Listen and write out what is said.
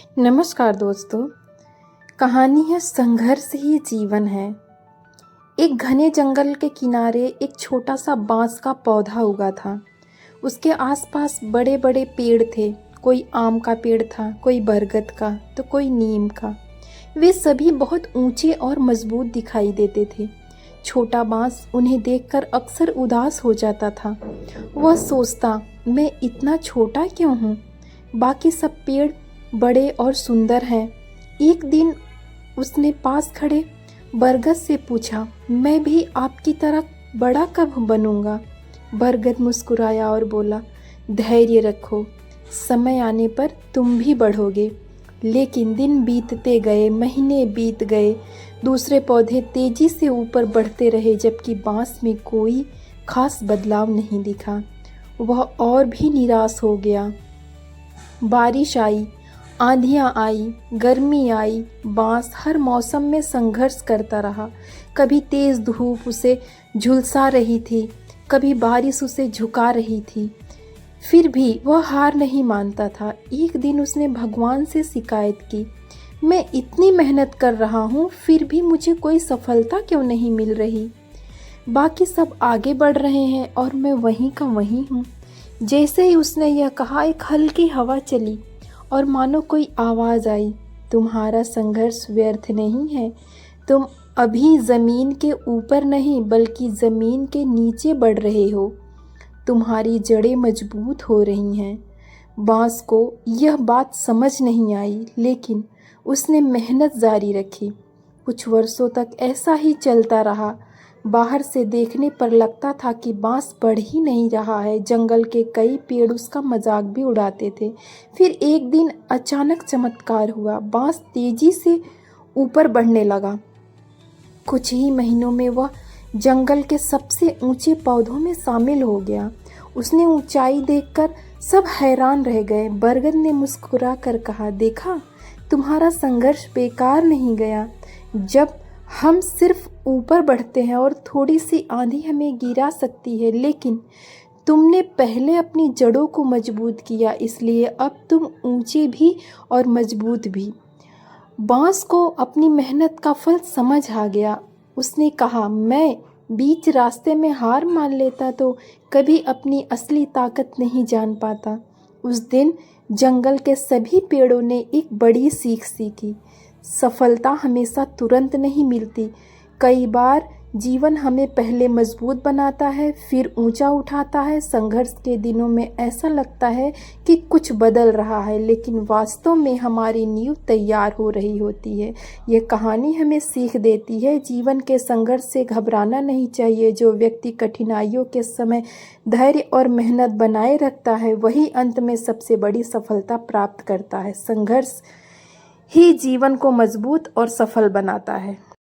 नमस्कार दोस्तों। कहानी है संघर्ष ही जीवन है। एक घने जंगल के किनारे एक छोटा सा बांस का पौधा उगा था। उसके आसपास बड़े बड़े पेड़ थे। कोई आम का पेड़ था, कोई बरगद का, तो कोई नीम का। वे सभी बहुत ऊंचे और मजबूत दिखाई देते थे। छोटा बांस उन्हें देखकर अक्सर उदास हो जाता था। वह सोचता, मैं इतना छोटा क्यों हूँ? बाकी सब पेड़ बड़े और सुंदर हैं। एक दिन उसने पास खड़े बरगद से पूछा, मैं भी आपकी तरह बड़ा कब बनूंगा? बरगद मुस्कुराया और बोला, धैर्य रखो, समय आने पर तुम भी बढ़ोगे। लेकिन दिन बीतते गए, महीने बीत गए। दूसरे पौधे तेजी से ऊपर बढ़ते रहे, जबकि बांस में कोई खास बदलाव नहीं दिखा। वह और भी निराश हो गया। बारिश आई, आंधियाँ आई, गर्मी आई, बांस हर मौसम में संघर्ष करता रहा। कभी तेज़ धूप उसे झुलसा रही थी, कभी बारिश उसे झुका रही थी। फिर भी वह हार नहीं मानता था। एक दिन उसने भगवान से शिकायत की, मैं इतनी मेहनत कर रहा हूँ, फिर भी मुझे कोई सफलता क्यों नहीं मिल रही? बाकी सब आगे बढ़ रहे हैं और मैं वहीं का वहीं हूँ। जैसे ही उसने यह कहा, एक हल्की हवा चली और मानो कोई आवाज़ आई, तुम्हारा संघर्ष व्यर्थ नहीं है। तुम अभी ज़मीन के ऊपर नहीं, बल्कि ज़मीन के नीचे बढ़ रहे हो। तुम्हारी जड़ें मजबूत हो रही हैं। बांस को यह बात समझ नहीं आई, लेकिन उसने मेहनत जारी रखी। कुछ वर्षों तक ऐसा ही चलता रहा। बाहर से देखने पर लगता था कि बांस बढ़ ही नहीं रहा है। जंगल के कई पेड़ उसका मजाक भी उड़ाते थे। फिर एक दिन अचानक चमत्कार हुआ। बांस तेजी से ऊपर बढ़ने लगा। कुछ ही महीनों में वह जंगल के सबसे ऊंचे पौधों में शामिल हो गया। उसने ऊंचाई देखकर सब हैरान रह गए। बरगद ने मुस्कुरा कर कहा, देखा, तुम्हारा संघर्ष बेकार नहीं गया। जब हम सिर्फ ऊपर बढ़ते हैं और थोड़ी सी आंधी हमें गिरा सकती है, लेकिन तुमने पहले अपनी जड़ों को मजबूत किया, इसलिए अब तुम ऊंचे भी और मजबूत भी। बांस को अपनी मेहनत का फल समझ आ गया। उसने कहा, मैं बीच रास्ते में हार मान लेता तो कभी अपनी असली ताकत नहीं जान पाता। उस दिन जंगल के सभी पेड़ों ने एक बड़ी सीख सीखी। सफलता हमेशा तुरंत नहीं मिलती। कई बार जीवन हमें पहले मजबूत बनाता है, फिर ऊंचा उठाता है। संघर्ष के दिनों में ऐसा लगता है कि कुछ बदल रहा है, लेकिन वास्तव में हमारी नींव तैयार हो रही होती है। यह कहानी हमें सीख देती है, जीवन के संघर्ष से घबराना नहीं चाहिए। जो व्यक्ति कठिनाइयों के समय धैर्य और मेहनत बनाए रखता है, वही अंत में सबसे बड़ी सफलता प्राप्त करता है। संघर्ष ही जीवन को मजबूत और सफल बनाता है।